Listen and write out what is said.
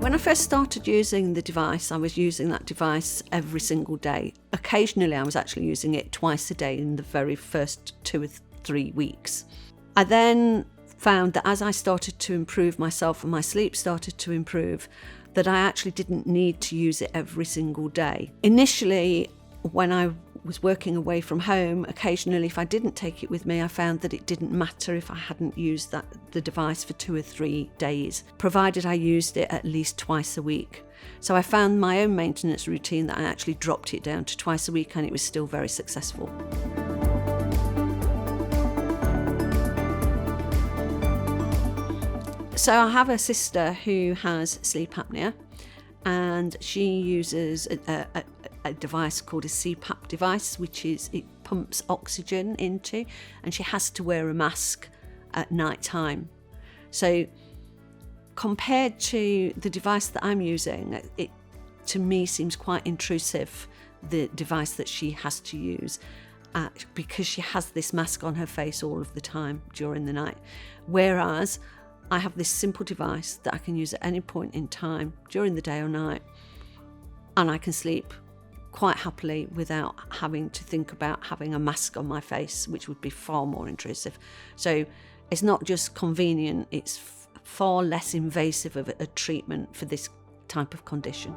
When I first started using the device, I was using that device every single day. Occasionally, I was actually using it twice a day in the very first 2 or 3 weeks. I then found that as I started to improve myself and my sleep started to improve, that I actually didn't need to use it every single day. Initially, when I was working away from home, occasionally if I didn't take it with me, I found that it didn't matter if I hadn't used the device for 2 or 3 days, provided I used it at least twice a week. So I found my own maintenance routine that I actually dropped it down to twice a week, and it was still very successful. So I have a sister who has sleep apnea, and she uses a device called a CPAP device, which is, it pumps oxygen into, and she has to wear a mask at night time. So compared to the device that I'm using, it to me seems quite intrusive, the device that she has to use, because she has this mask on her face all of the time during the night. Whereas I have this simple device that I can use at any point in time during the day or night, and I can sleep quite happily without having to think about having a mask on my face, which would be far more intrusive. So it's not just convenient, it's far less invasive of a treatment for this type of condition.